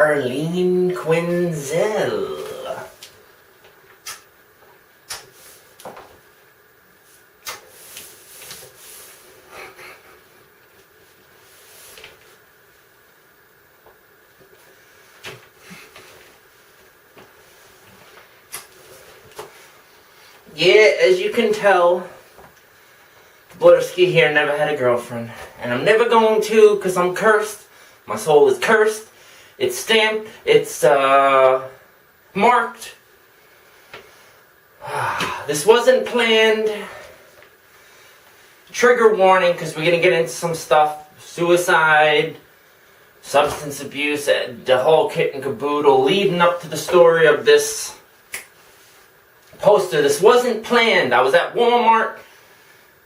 Harley Quinn. Yeah, as you can tell, Blurski here never had a girlfriend. And I'm never going to, because I'm cursed. My soul is cursed. It's stamped. It's, marked. This wasn't planned. Trigger warning, because we're going to get into some stuff. Suicide, substance abuse, the whole kit and caboodle leading up to the story of this poster. This wasn't planned. I was at Walmart.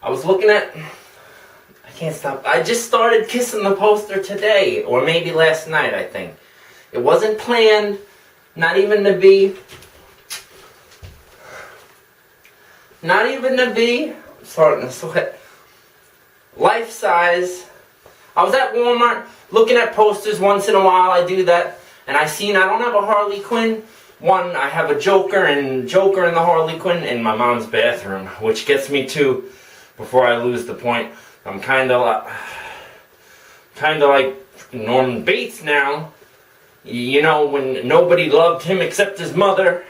I was looking at... I can't stop. I just started kissing the poster today. Or maybe last night, I think. It wasn't planned. Not even to be... I'm starting to sweat. Life size. I was at Walmart looking at posters once in a while. I do that. And I don't have a Harley Quinn. One, I have a Joker and Joker in the Harley Quinn in my mom's bathroom, which gets me to, before I lose the point, I'm kind of like Norman Bates now. You know, when nobody loved him except his mother.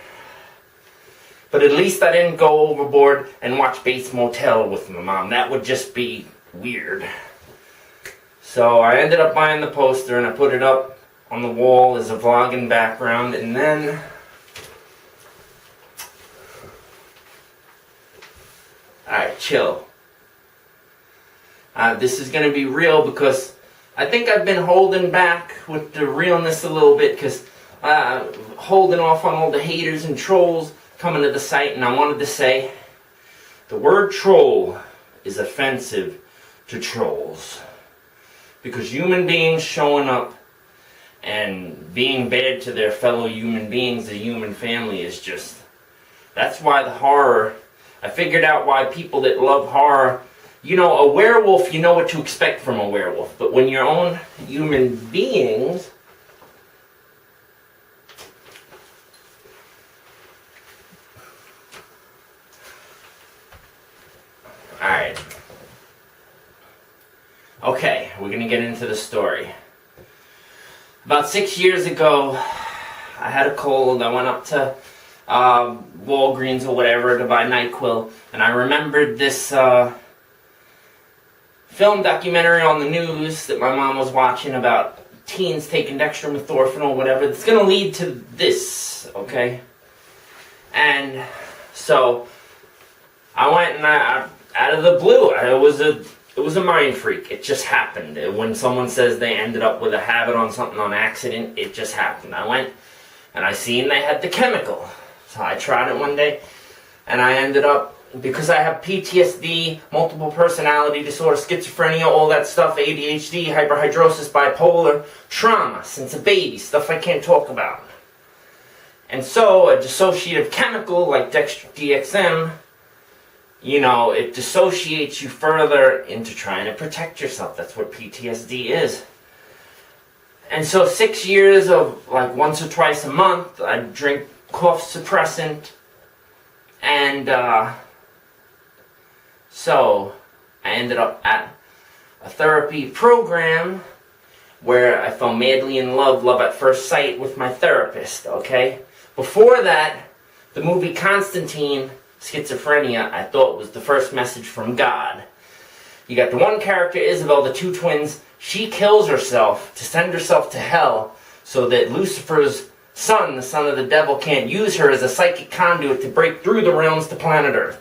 But at least I didn't go overboard and watch Bates Motel with my mom. That would just be weird. So I ended up buying the poster and I put it up on the wall as a vlogging background, and then alright, chill. This is going to be real because I think I've been holding back with the realness a little bit because holding off on all the haters and trolls coming to the site, and I wanted to say the word troll is offensive to trolls because human beings showing up and being bad to their fellow human beings, the human family, is just... That's why the horror... I figured out why people that love horror... You know, a werewolf, you know what to expect from a werewolf. But when your own human beings... Alright. Okay, we're going to get into the story. About 6 years ago, I had a cold. I went up to Walgreens or whatever to buy NyQuil, and I remembered this film documentary on the news that my mom was watching about teens taking dextromethorphan or whatever. That's going to lead to this, okay? And so I went and I out of the blue, it was a mind freak. It just happened. When someone says they ended up with a habit on something on accident, it just happened. I went and I seen they had the chemical. So I tried it one day and I ended up, because I have PTSD, multiple personality disorder, schizophrenia, all that stuff, ADHD, hyperhidrosis, bipolar, trauma since a baby, stuff I can't talk about. And so a dissociative chemical like DXM, you know, it dissociates you further into trying to protect yourself. That's what PTSD is. And so 6 years of, like, once or twice a month, I'd drink cough suppressant. And, so I ended up at a therapy program where I fell madly in love at first sight with my therapist, okay? Before that, the movie Constantine, Schizophrenia, I thought was the first message from God. You got the one character, Isabel, the two twins. She kills herself to send herself to hell so that Lucifer's son, the son of the devil, can't use her as a psychic conduit to break through the realms to planet Earth.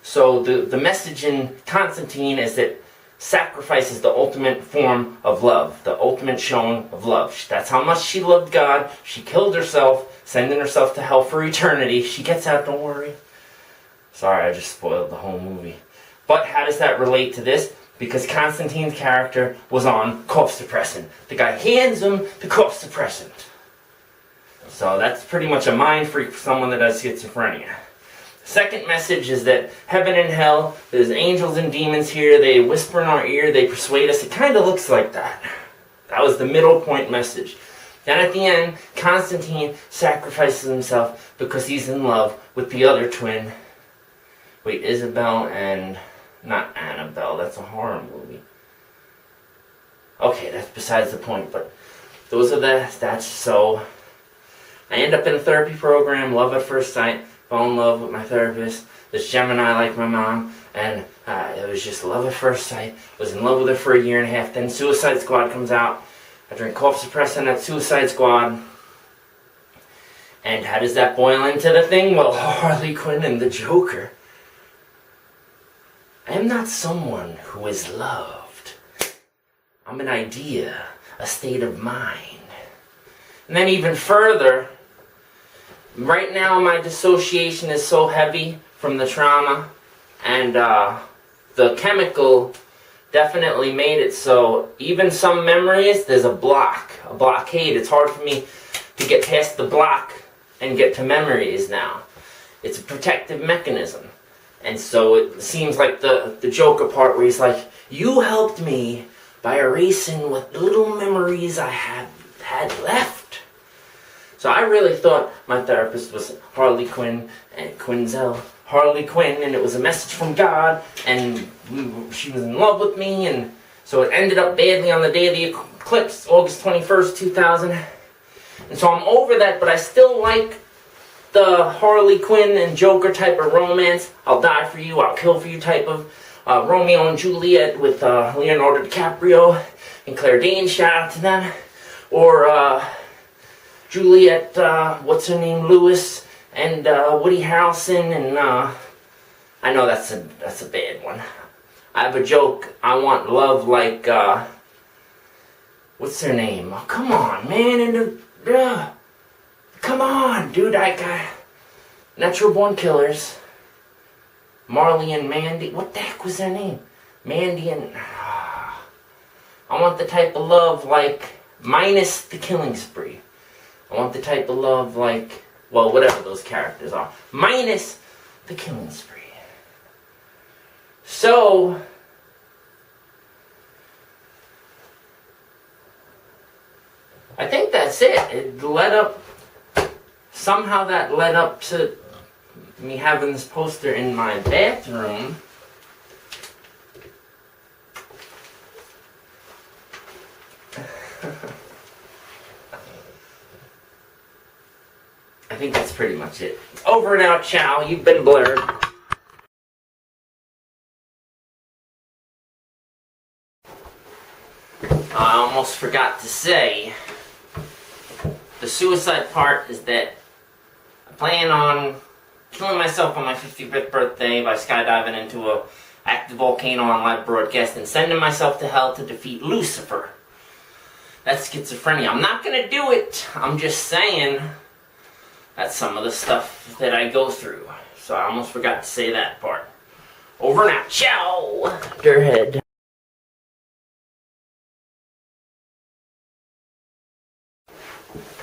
So the message in Constantine is that sacrifice is the ultimate form of love, the ultimate showing of love. That's how much she loved God. She killed herself, sending herself to hell for eternity. She gets out, don't worry. Sorry, I just spoiled the whole movie. But how does that relate to this? Because Constantine's character was on cough suppressant. The guy hands him the cough suppressant. So that's pretty much a mind freak for someone that has schizophrenia. Second message is that heaven and hell, there's angels and demons here, they whisper in our ear, they persuade us. It kind of looks like that. That was the middle point message. Then at the end, Constantine sacrifices himself because he's in love with the other twin. Wait, Isabel and... not Annabelle, that's a horror movie. Okay, that's besides the point, but those are the stats. So I end up in a therapy program, love at first sight, fall in love with my therapist, this Gemini like my mom, and it was just love at first sight. Was in love with her for a year and a half. Then Suicide Squad comes out. I drink cough suppressant at Suicide Squad. And how does that boil into the thing? Well, Harley Quinn and the Joker. I am not someone who is loved. I'm an idea, a state of mind. And then even further, right now my dissociation is so heavy from the trauma, and the chemical definitely made it so even some memories, there's a blockade. It's hard for me to get past the block and get to memories now. It's a protective mechanism. And so it seems like the Joker part where he's like, you helped me by erasing what little memories I had left. So I really thought my therapist was Harley Quinn and Quinzel. Harley Quinn, and it was a message from God, and she was in love with me, and so it ended up badly on the day of the eclipse, August 21st, 2000. And so I'm over that, but I still like the Harley Quinn and Joker type of romance. I'll die for you, I'll kill for you type of Romeo and Juliet with Leonardo DiCaprio and Claire Danes, shout out to them. Or Juliet, what's her name, Lewis, and Woody Harrelson, and I know that's a bad one. I have a joke. I want love like what's her name? Oh, come on, man, and come on, dude. I got Natural Born Killers. Marley and Mandy. What the heck was their name? Mandy and I want the type of love like minus the killing spree. I want the type of love like, well, whatever those characters are, minus the killing spree. So, I think that's it. It led up, somehow that led up to me having this poster in my bathroom. I think that's pretty much it. Over and out, ciao. You've been blurred. I almost forgot to say, the suicide part is that I plan on killing myself on my 55th birthday by skydiving into a active volcano on live broadcast and sending myself to hell to defeat Lucifer. That's schizophrenia. I'm not gonna do it. I'm just saying that's some of the stuff that I go through. So I almost forgot to say that part. Over and out. Ciao! Durhead.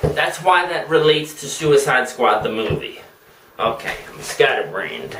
That's why that relates to Suicide Squad, the movie. Okay, I'm scatterbrained.